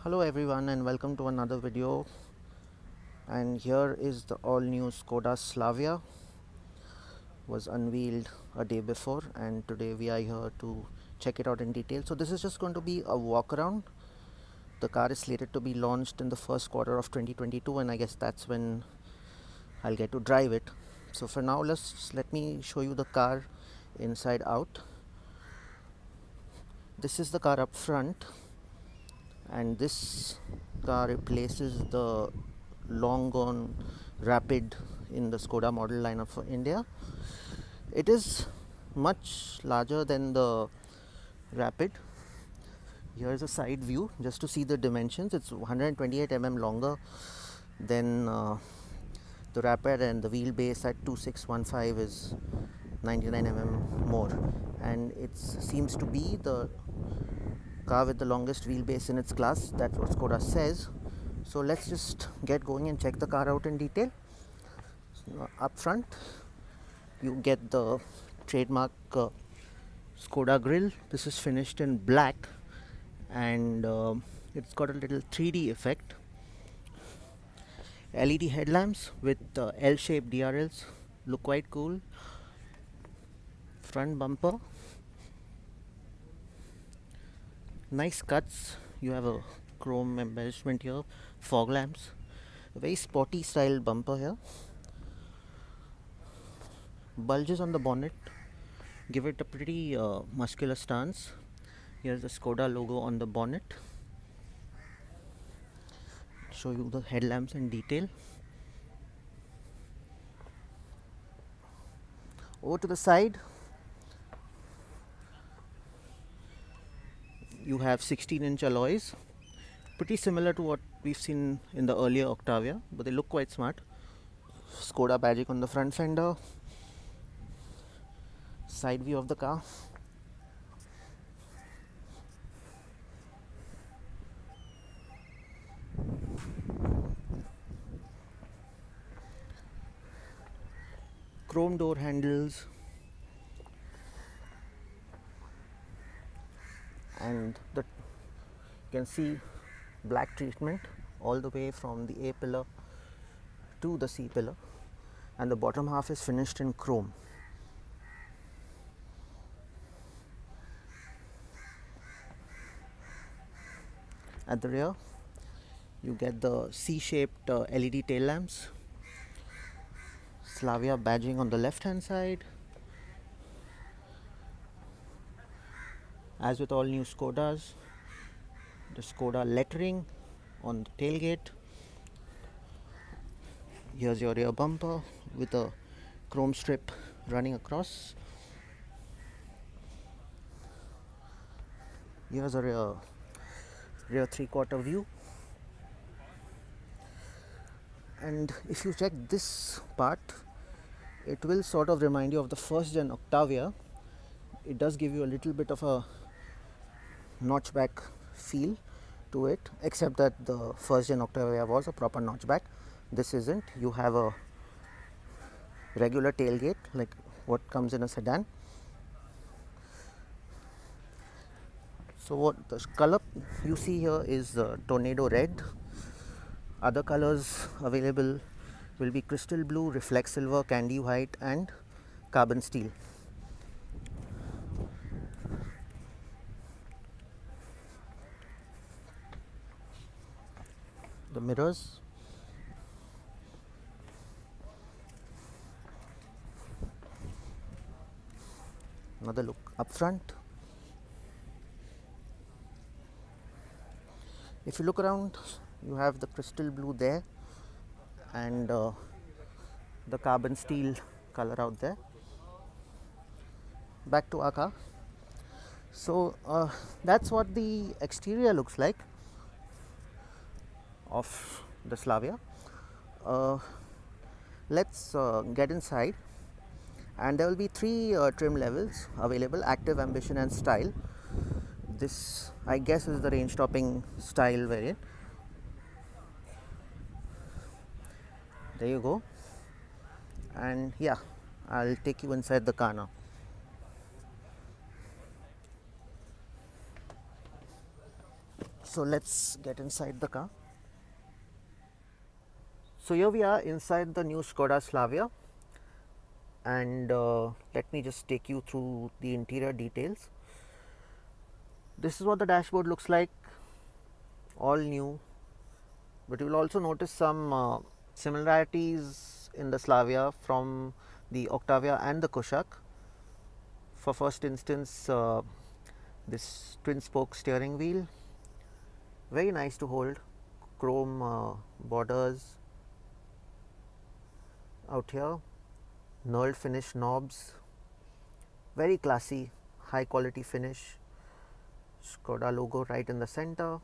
Hello everyone and welcome to another video, and here is the all new Skoda Slavia. Was unveiled a day before and today we are here to check it out in detail. So this is just going to be a walk around. The car is slated to be launched in the first quarter of 2022 and I guess that's when I'll get to drive it. So for now let me show you the car inside out. This is the car up front, and this car replaces the long gone Rapid in the Skoda model lineup for India. It is much larger than the Rapid. Here's a side view just to see the dimensions. It's 128 mm longer than the Rapid, and the wheelbase at 2615 is 99 mm more, and it seems to be the car with the longest wheelbase in its class. That's what Skoda says. So let's just get going and check the car out in detail. So, up front you get the trademark Skoda grille. This is finished in black, and it's got a little 3D effect. LED headlamps with L-shaped DRLs look quite cool. Front bumper, nice cuts. You have a chrome embellishment here, fog lamps, a very sporty style bumper here. Bulges on the bonnet give it a pretty muscular stance. Here's the Skoda logo on the bonnet. Show you the headlamps in detail. Over to the side, you have 16-inch alloys, pretty similar to what we've seen in the earlier Octavia, but they look quite smart. Skoda badging on the front fender. Side view of the car. Chrome door handles, and you can see black treatment all the way from the A pillar to the C pillar, and the bottom half is finished in chrome. At the rear you get the C-shaped LED tail lamps, Slavia badging on the left hand side. As with all new Skodas, the Skoda lettering on the tailgate. Here's your rear bumper with a chrome strip running across. Here's a rear three-quarter view. And if you check this part, it will sort of remind you of the first gen Octavia. It does give you a little bit of a notchback feel to it, except that the first gen Octavia was a proper notchback. This isn't. You have a regular tailgate like what comes in a sedan. So what the color you see here is tornado red. Other colors available will be crystal blue, reflect silver, candy white, and carbon steel. The mirrors, another look up front. If you look around, you have the crystal blue there and the carbon steel color out there. Back to our car. So that's what the exterior looks like of the Slavia. Let's get inside, and there will be three trim levels available: active, ambition, and style. This I guess is the range topping style variant. There you go. And yeah, I'll take you inside the car now. So let's get inside the car. So here we are inside the new Skoda Slavia, and let me just take you through the interior details. This is what the dashboard looks like, all new, but you will also notice some similarities in the Slavia from the Octavia and the Kushaq. For first instance, this twin spoke steering wheel, very nice to hold, chrome borders out here, knurled finish knobs, very classy, high quality finish, Skoda logo right in the center,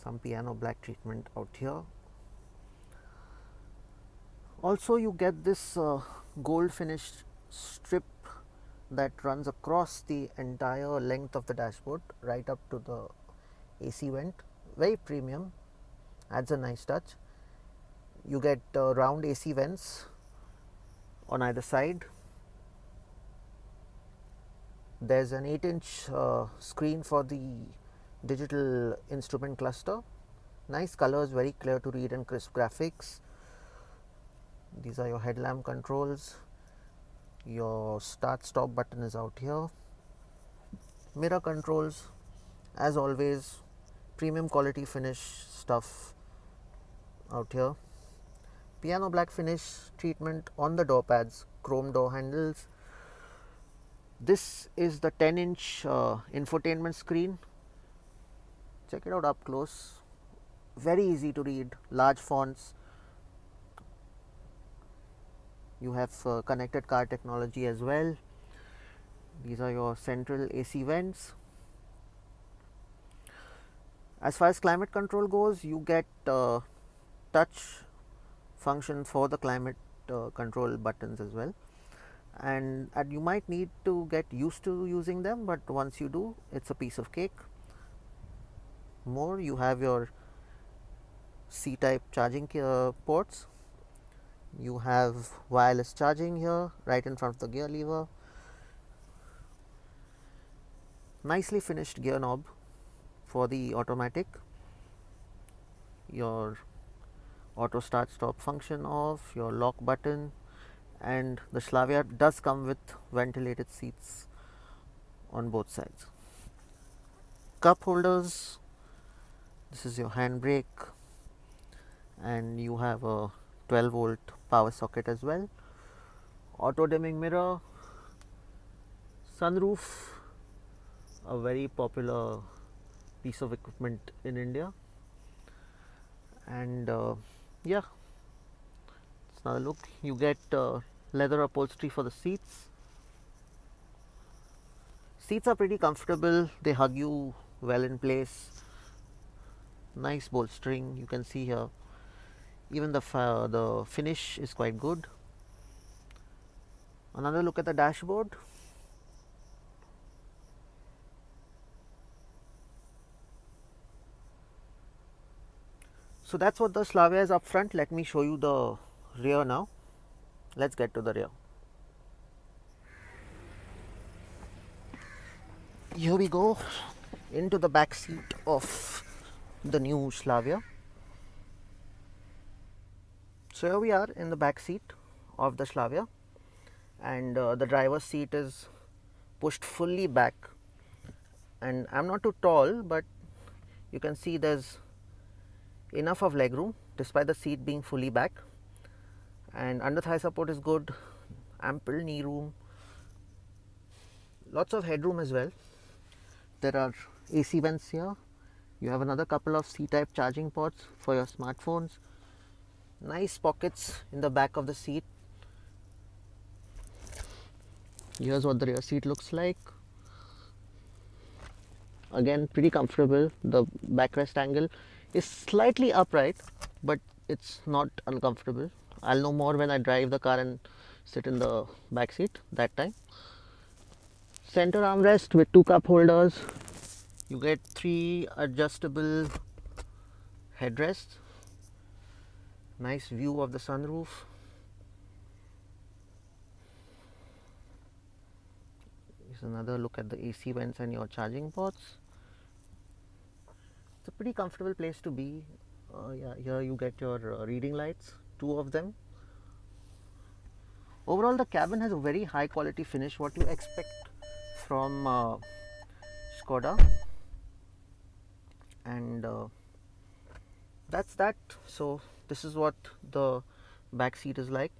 some piano black treatment out here. Also you get this gold finished strip that runs across the entire length of the dashboard right up to the AC vent, very premium, adds a nice touch. You get round AC vents on either side. There's an 8-inch screen for the digital instrument cluster. Nice colors, very clear to read and crisp graphics. These are your headlamp controls. Your start stop button is out here. Mirror controls, as always, premium quality finish stuff out here. Piano black finish treatment on the door pads, chrome door handles. This is the 10-inch infotainment screen. Check it out up close. Very easy to read, large fonts. You have connected car technology as well. These are your central AC vents. As far as climate control goes, you get touch function for the climate control buttons as well, and you might need to get used to using them, but once you do, it's a piece of cake. More, you have your C-type charging ports. You have wireless charging here right in front of the gear lever. Nicely finished gear knob for the automatic. Your auto start stop function off, your lock button, and the Slavia does come with ventilated seats on both sides. Cup holders, this is your handbrake, and you have a 12-volt power socket as well. Auto dimming mirror, sunroof, a very popular piece of equipment in India, and yeah, it's another look. You get leather upholstery for the seats. Seats are pretty comfortable, they hug you well in place. Nice bolstering, you can see here. Even the finish is quite good. Another look at the dashboard. So that's what the Slavia is up front. Let me show you the rear now. Let's get to the rear. Here we go into the back seat of the new Slavia. So here we are in the back seat of the Slavia, and the driver's seat is pushed fully back, and I'm not too tall, but you can see there's enough of leg room despite the seat being fully back, and under thigh support is good, ample knee room, lots of headroom as well. There are AC vents here. You have another couple of C-type charging ports for your smartphones. Nice pockets in the back of the seat. Here's what the rear seat looks like. Again, pretty comfortable. The backrest angle is slightly upright, but it's not uncomfortable. I'll know more when I drive the car and sit in the back seat that time. Center armrest with 2 cup holders. You get 3 adjustable headrests. Nice view of the sunroof. Here's another look at the AC vents and your charging ports. pretty comfortable place to be. Yeah, here you get your reading lights, two of them. Overall, the cabin has a very high quality finish, what you expect from Skoda, and that's that. So this is what the back seat is like.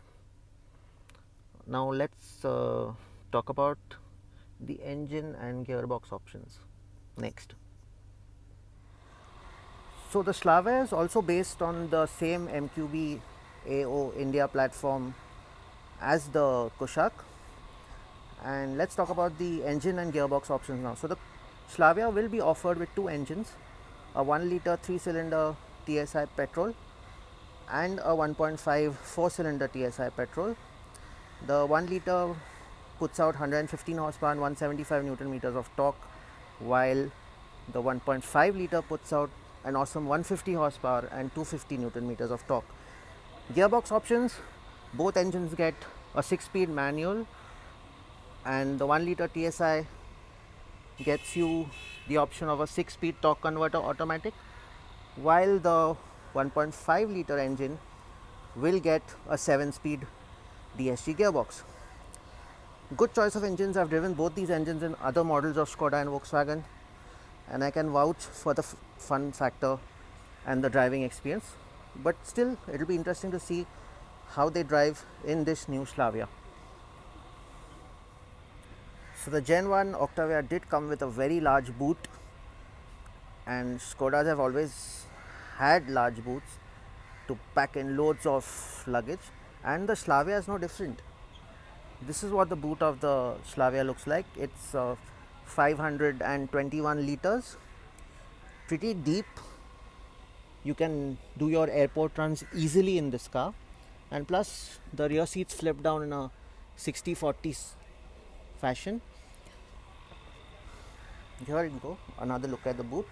Now let's talk about the engine and gearbox options next. So the Slavia is also based on the same MQB AO India platform as the Kushaq, and let's talk about the engine and gearbox options now. So the Slavia will be offered with two engines, a 1 litre 3-cylinder TSI petrol and a 1.5 4-cylinder TSI petrol. The 1 litre puts out 115 horsepower and 175 Newton meters of torque, while the 1.5 litre puts out an awesome 150 horsepower and 250 Newton meters of torque. Gearbox options, both engines get a 6-speed manual, and the 1 litre TSI gets you the option of a 6-speed torque converter automatic, while the 1.5 litre engine will get a 7-speed DSG gearbox. Good choice of engines. I've driven both these engines in other models of Skoda and Volkswagen, and I can vouch for the fun factor and the driving experience, but still it will be interesting to see how they drive in this new Slavia. So the Gen 1 Octavia did come with a very large boot, and Skodas have always had large boots to pack in loads of luggage, and the Slavia is no different. This is what the boot of the Slavia looks like. It's 521 liters, pretty deep. You can do your airport runs easily in this car, and plus the rear seats flip down in a 60-40 fashion. Here you go, another look at the boot.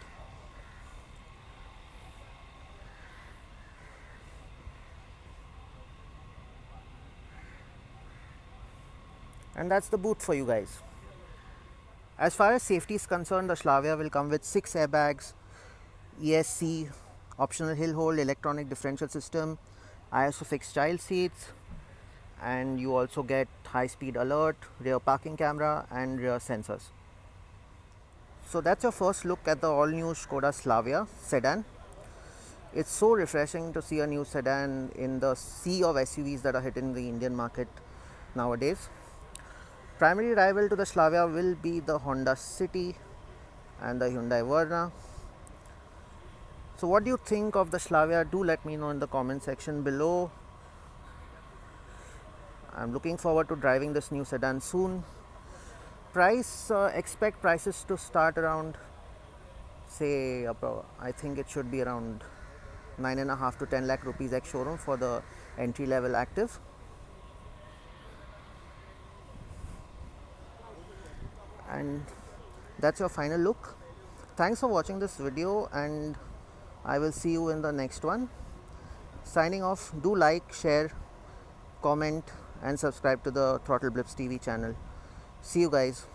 And that's the boot for you guys. As far as safety is concerned, the Slavia will come with 6 airbags, ESC, optional hill hold, electronic differential system, ISO fixed child seats, and you also get high speed alert, rear parking camera and rear sensors. So that's your first look at the all new Skoda Slavia sedan. It's so refreshing to see a new sedan in the sea of SUVs that are hitting the Indian market nowadays. Primary rival to the Slavia will be the Honda City and the Hyundai Verna. So what do you think of the Slavia? Do let me know in the comment section below. I'm looking forward to driving this new sedan soon. Price, expect prices to start around, say, I think it should be around 9.5 to 10 lakh rupees ex showroom for the entry level active. And that's your final look. Thanks for watching this video, and I will see you in the next one. Signing off. Do like, share, comment and subscribe to the Throttle Blips TV channel. See you guys.